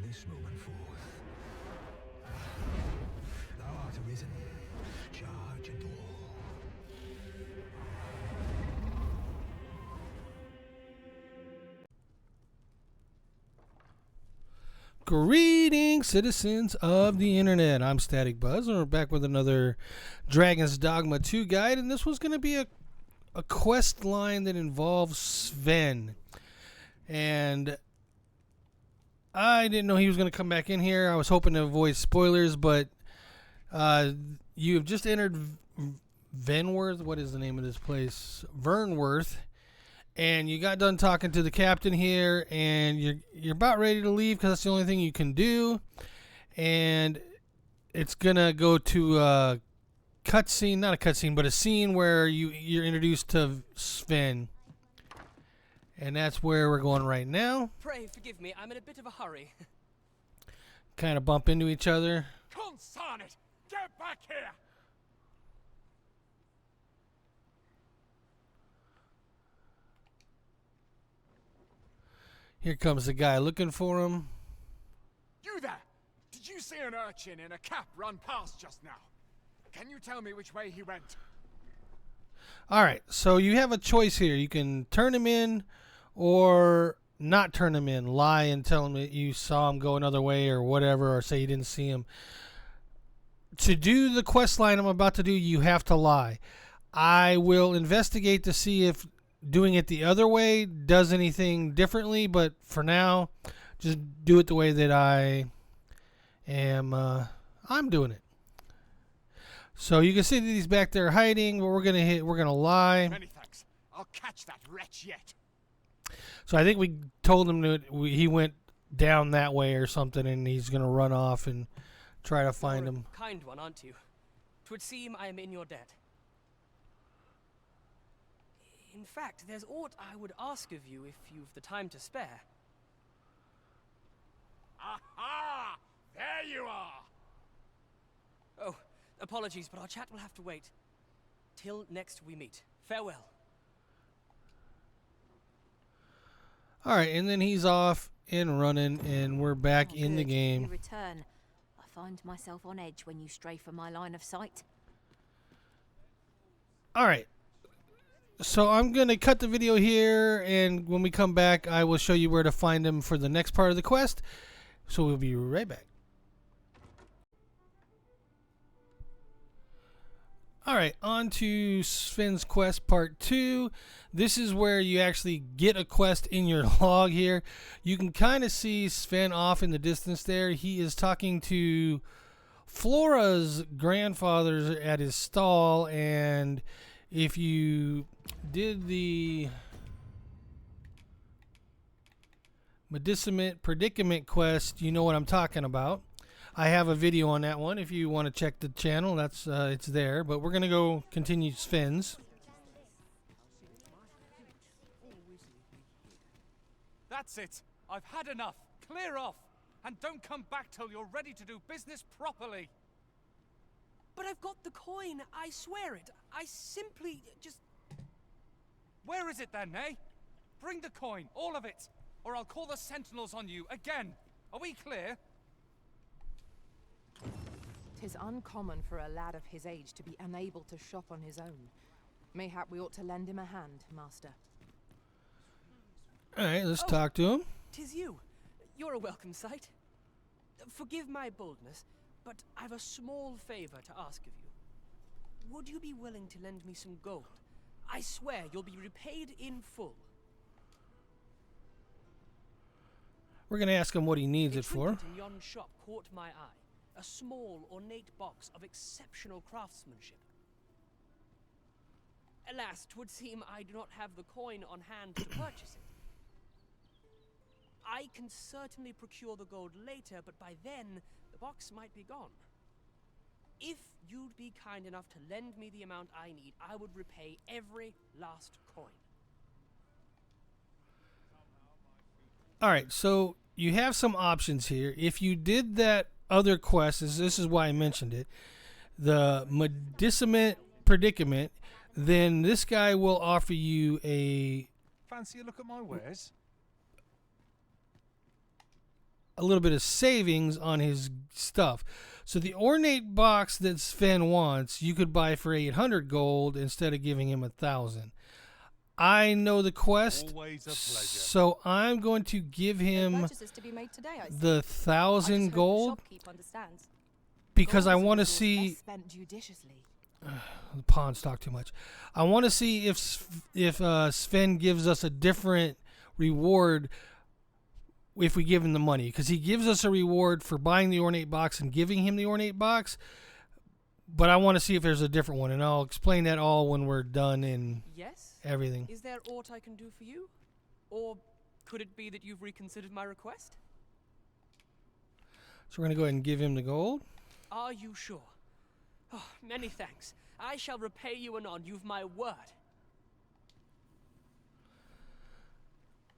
this moment forth. Thou art arisen, charge and all. Greetings, citizens of the internet. I'm Static Buzz, and we're back with another Dragon's Dogma 2 guide, and this was going to be a quest line that involves Sven. And I didn't know he was going to come back in here. I was hoping to avoid spoilers, but you have just entered Venworth. What is the name of this place? Vernworth. And you got done talking to the captain here, and you're about ready to leave because that's the only thing you can do. And it's gonna go to a cutscene, not a cutscene, but a scene where you're introduced to Sven, and that's where we're going right now. Pray forgive me, I'm in a bit of a hurry. Kind of bump into each other. Consign it! Get back here! Here comes the guy looking for him. You there! Did you see an urchin in a cap run past just now? Can you tell me which way he went? Alright, so you have a choice here. You can turn him in or not turn him in. Lie and tell him that you saw him go another way or whatever, or say you didn't see him. To do the quest line I'm about to do, you have to lie. I will investigate to see if doing it the other way does anything differently, but for now, just do it the way that I am. I'm doing it. So you can see that he's back there hiding. But we're gonna lie. Many thanks. I'll catch that wretch yet. So I think we told him that he went down that way or something, and he's gonna run off and try to find You're him. a kind one, aren't you? 'Twould seem I am in your debt. In fact, there's aught I would ask of you if you've the time to spare. Aha! There you are! Oh, apologies, but our chat will have to wait. Till next we meet. Farewell. Alright, and then he's off and running, and we're back in the You game. return. I find myself on edge when you stray from my line of sight. Alright. So I'm going to cut the video here, and when we come back, I will show you where to find him for the next part of the quest. So we'll be right back. Alright, on to Sven's Quest Part 2. This is where you actually get a quest in your log here. You can kind of see Sven off in the distance there. He is talking to Flora's grandfather at his stall, and if you did the Medicament Predicament quest, you know what I'm talking about. I have a video on that one if you want to check the channel. That's it's there, but we're gonna go continue Sven's. That's it. I've had enough. Clear off. And don't come back till you're ready to do business properly. But I've got the coin, I swear it. I simply just... Where is it then, eh? Bring the coin, all of it, or I'll call the sentinels on you again. Are we clear? 'Tis uncommon for a lad of his age to be unable to shop on his own. Mayhap we ought to lend him a hand, master. Alright, let's talk to him. 'Tis you. You're a welcome sight. Forgive my boldness, but I've a small favor to ask of you. Would you be willing to lend me some gold? I swear you'll be repaid in full. We're gonna ask him what he needs A it for. trinket in yon shop caught my eye. A small, ornate box of exceptional craftsmanship. Alas, 'twould seem I do not have the coin on hand to purchase it. I can certainly procure the gold later, but by then, the box might be gone. If you'd be kind enough to lend me the amount I need, I would repay every last coin. Alright, so you have some options here. If you did that other quest, this is why I mentioned it, the Medicament Predicament, then this guy will offer you a... Fancy a look at my wares? a little bit of savings on his stuff. So the ornate box that Sven wants, you could buy for 800 gold instead of giving him 1,000. I know the quest, Always a pleasure. so I'm going to give him Purchases to be made today, I see. the I just 1,000 hope the gold shopkeep understands. because I Gold is a want to resource see. best spent judiciously. The pawns talk too much. I want to see if Sven gives us a different reward if we give him the money, because he gives us a reward for buying the ornate box and giving him the ornate box. But I want to see if there's a different one, and I'll explain that all when we're done and Yes? everything. Is there aught I can do for you? Or could it be that you've reconsidered my request? So we're gonna go ahead and give him the gold. Are you sure? Oh, many thanks. I shall repay you anon. You've my word.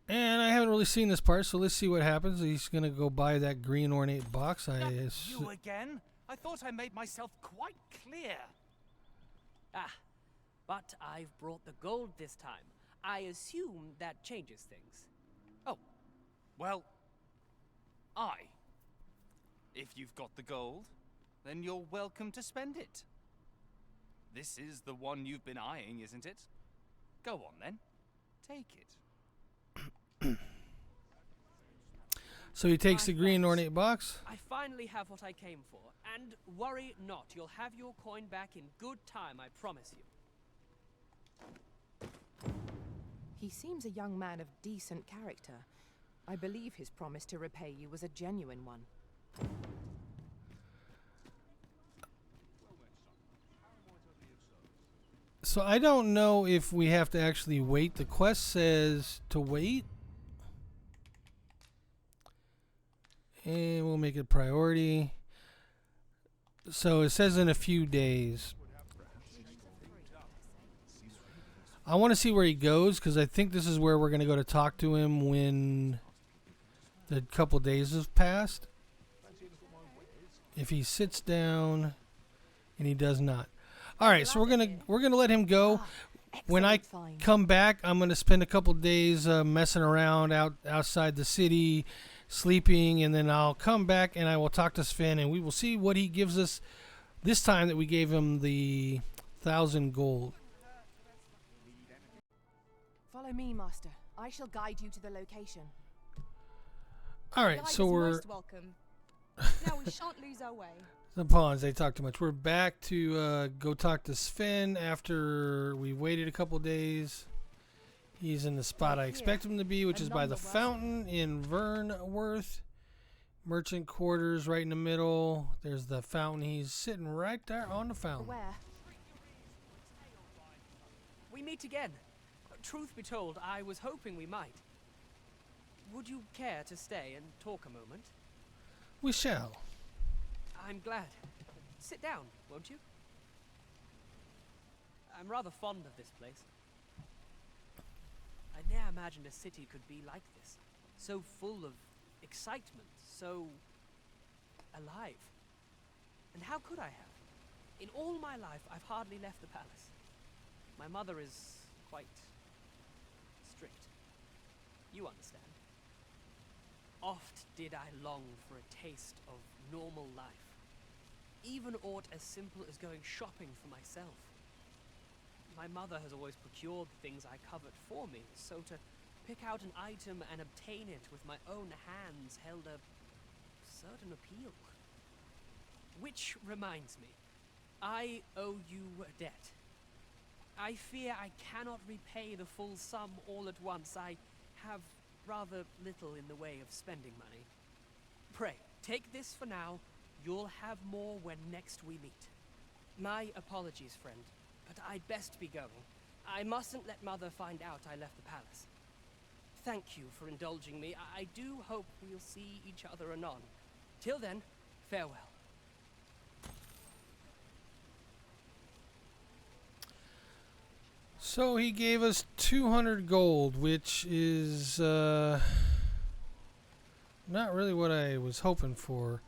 And I haven't really seen this part, so let's see what happens. He's gonna go buy that green ornate box. You again? I thought I made myself quite clear. Ah, but I've brought the gold this time. I assume that changes things. Oh, well, if you've got the gold, then you're welcome to spend it. This is the one you've been eyeing, isn't it? Go on then, take it. So he takes the My green thanks. ornate box. I finally have what I came for. And worry not, you'll have your coin back in good time, I promise you. He seems a young man of decent character. I believe his promise to repay you was a genuine one. So I don't know if we have to actually wait. The quest says to wait. And we'll make it a priority. So it says in a few days. I want to see where he goes, because I think this is where we're going to go to talk to him when the couple days have passed. If he sits down and he does not. All right, so we're gonna let him go. When I Excellent find. come back, I'm gonna spend a couple days messing around outside the city, sleeping, and then I'll come back and I will talk to Sven, and we will see what he gives us this time that we gave him the 1,000 gold. Follow me, master. I shall guide you to the location. All right, Guide so is we're most welcome. Now we shan't lose our way. the pawns. They talk too much. We're back to go talk to Sven after we waited a couple days. He's in the spot I expect him to be, which is by the fountain in Vernworth. Merchant quarters right in the middle. There's the fountain. He's sitting right there on the fountain. Where? We meet again. Truth be told, I was hoping we might. Would you care to stay and talk a moment? We shall. I'm glad. Sit down, won't you? I'm rather fond of this place. I ne'er imagined a city could be like this. So full of excitement, so alive. And how could I have? In all my life, I've hardly left the palace. My mother is quite strict. You understand. Oft did I long for a taste of normal life. Even aught as simple as going shopping for myself. My mother has always procured the things I covet for me, so to pick out an item and obtain it with my own hands held a certain appeal. Which reminds me, I owe you a debt. I fear I cannot repay the full sum all at once. I have rather little in the way of spending money. Pray, take this for now. You'll have more when next we meet. My apologies, friend, but I'd best be going. I mustn't let Mother find out I left the palace. Thank you for indulging me. I do hope we'll see each other anon. Till then, farewell. So he gave us 200 gold, which is not really what I was hoping for.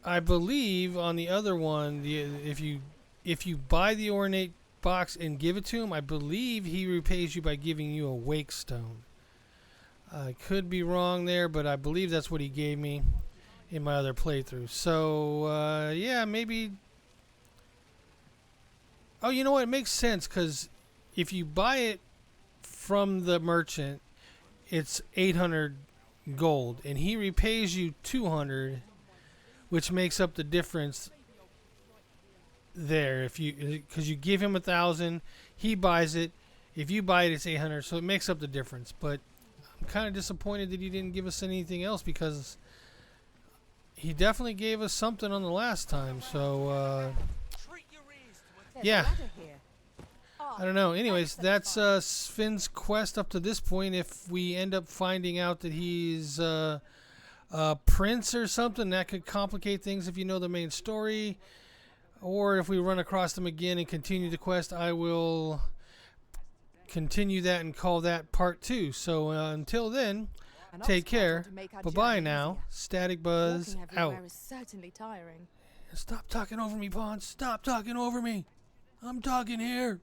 I believe on the other one, if you buy the ornate box and give it to him, I believe he repays you by giving you a wake stone. I could be wrong there, but I believe that's what he gave me in my other playthrough. So, yeah, maybe... Oh, you know what? It makes sense, because if you buy it from the merchant, it's 800 gold, and he repays you 200, which makes up the difference there. Because you give him 1,000, he buys it. If you buy it, it's 800, so it makes up the difference. But I'm kind of disappointed that he didn't give us anything else, because he definitely gave us something on the last time. So, There's yeah. a ladder here. I don't know. Anyways, that's Sven's quest up to this point. If we end up finding out that he's a prince or something, that could complicate things if you know the main story. Or if we run across them again and continue the quest, I will continue that and call that part 2. So until then, An take ox care. cart to make our Bye-bye journey now. easier. Static Buzz Walking out. everywhere is certainly tiring. Stop talking over me, Pawn. Stop talking over me. I'm talking here.